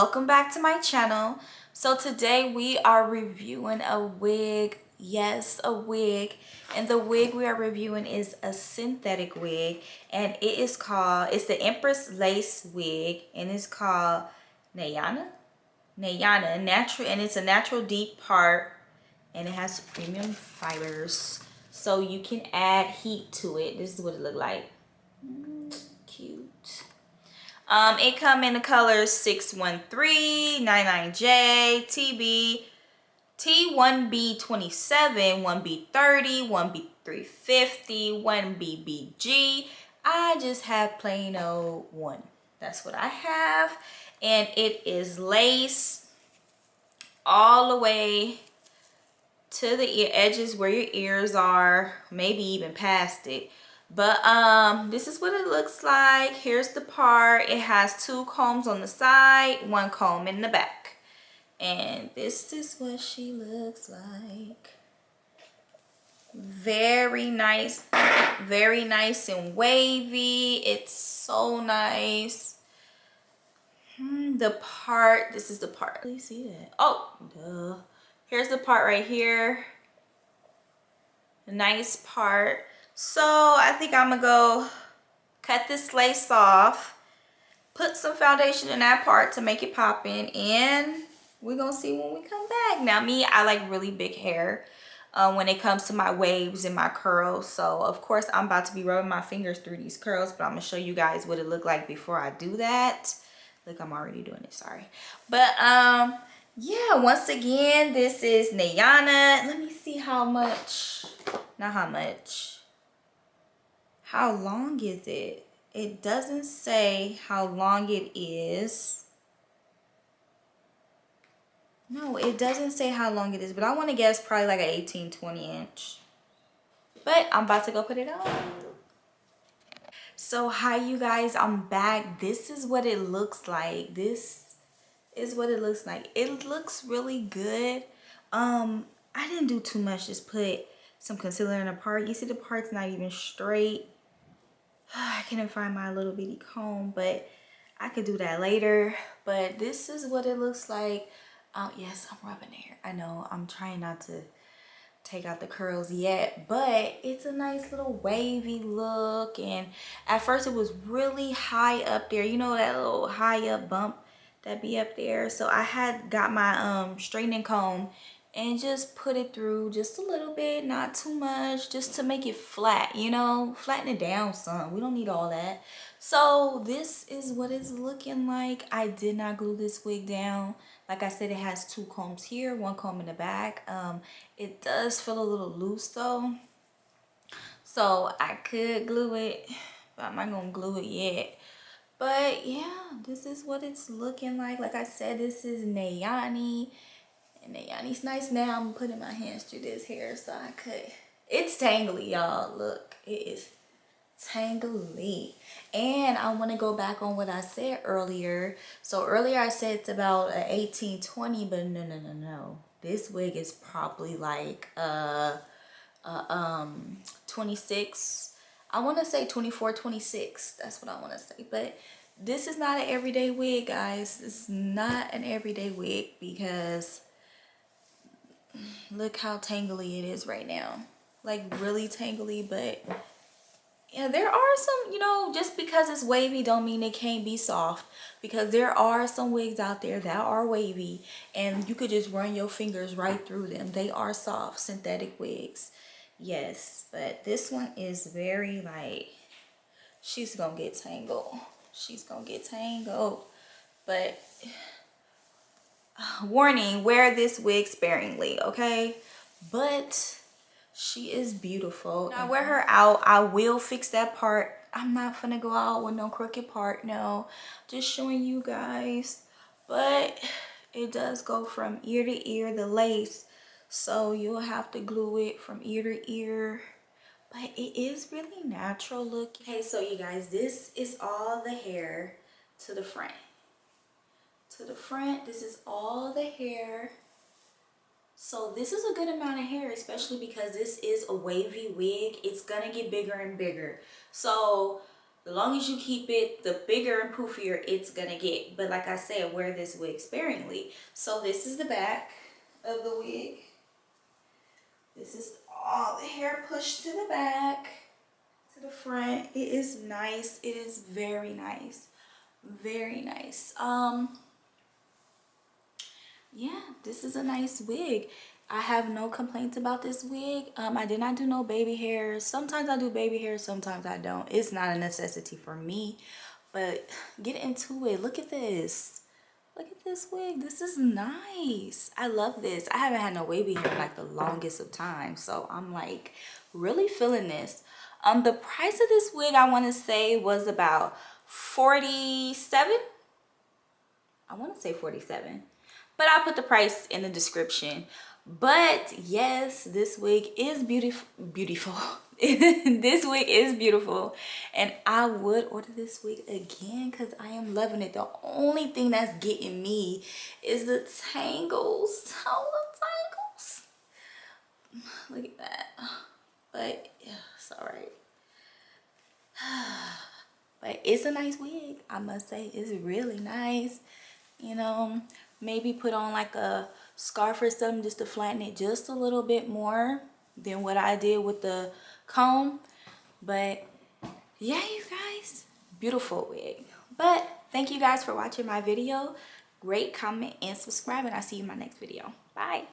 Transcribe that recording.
welcome back to my channel. So today we are reviewing a wig. Yes, a wig. And the wig we are reviewing is a synthetic wig, and it's the Empress Lace wig, and it's called Nayana natural, and it's a natural deep part, and it has premium fibers, so you can add heat to it. This is what it look like. Cute. It come in the colors 613, 99J, TB, T1B27, 1B30, 1B350, 1BBG. I just have plain old one. That's what I have. And it is lace all the way to the edges where your ears are, maybe even past it. But this is what it looks like. Here's the part. It has two combs on the side, one comb in the back, and this is what she looks like. Very nice and wavy. It's so nice. The part, this is the part. Can you see that? Oh, duh. Here's the part right here. The nice part. So I think I'm gonna go cut this lace off, put some foundation in that part to make it pop in, and we're gonna see when we come back. Now me, I like really big hair when it comes to my waves and my curls, so of course I'm about to be rubbing my fingers through these curls, but I'm gonna show you guys what it looked like before I do that. Look, I'm already doing it, sorry. But yeah, once again, this is Nayana. Let me see how much, not how much, how long is it? It doesn't say how long it is. No, it doesn't say how long it is, but I want to guess probably like an 18-20 inch. But I'm about to go put it on. So hi you guys, I'm back. This is what it looks like. This is what it looks like. It looks really good. I didn't do too much, just put some concealer in the part. You see the part's not even straight. I couldn't find my little bitty comb, but I could do that later. But this is what it looks like. Yes, I'm rubbing hair. I know I'm trying not to take out the curls yet, but it's a nice little wavy look. And at first it was really high up there, you know, that little high up bump that be up there. So I had got my straightening comb and just put it through just a little bit, not too much, just to make it flat, you know, flatten it down some. We don't need all that. So this is what it's looking like. I did not glue this wig down. Like I said, it has two combs here, one comb in the back. It does feel a little loose though, so I could glue it, but I'm not gonna glue it yet. But yeah, this is what it's looking like. Like I said, this is Nayani, and Nayani's nice. Now I'm putting my hands through this hair so I could. It's tangly, y'all. Look, it is tangly. And I want to go back on what I said earlier. So earlier I said it's about an 18-20, but no. This wig is probably like 26. I want to say 24, 26. That's what I want to say. But this is not an everyday wig, guys. It's not an everyday wig because look how tangly it is right now. Like really tangly, but yeah, there are some, you know, just because it's wavy don't mean it can't be soft, because there are some wigs out there that are wavy and you could just run your fingers right through them. They are soft synthetic wigs. Yes, but this one is very like, she's gonna get tangled. She's gonna get tangled. But warning, wear this wig sparingly, okay? But she is beautiful. When I wear her out, I will fix that part. I'm not gonna go out with no crooked part, no. Just showing you guys. But it does go from ear to ear, the lace. So you'll have to glue it from ear to ear. But it is really natural looking. Okay, so you guys, this is all the hair to the front. To the front, this is all the hair. So this is a good amount of hair, especially because this is a wavy wig. It's gonna get bigger and bigger. So The longer you keep it, the bigger and poofier it's gonna get. But like I said, wear this wig sparingly. So this is the back of the wig. This is all the hair pushed to the back, to the front. It is nice. It is very nice. Very nice. Yeah, this is a nice wig. I have no complaints about this wig. I did not do no baby hair. Sometimes I do baby hair, sometimes I don't. It's not a necessity for me, but get into it. Look at this. Look at this wig. This is nice. I love this. I haven't had no wavy hair in like the longest of time, so I'm like really feeling this. The price of this wig, I want to say, was about 47. I want to say 47, but I'll put the price in the description. But yes, this wig is beautiful. This wig is beautiful, and I would order this wig again because I am loving it. The only thing that's getting me is the tangles. Oh, the tangles. Look at that. But yeah, it's all right. But it's a nice wig, I must say. It's really nice. You know, maybe put on like a scarf or something just to flatten it just a little bit more than what I did with the comb. But yeah, you guys, beautiful wig. But thank you guys for watching my video. Rate, comment, and subscribe, and I'll see you in my next video. Bye.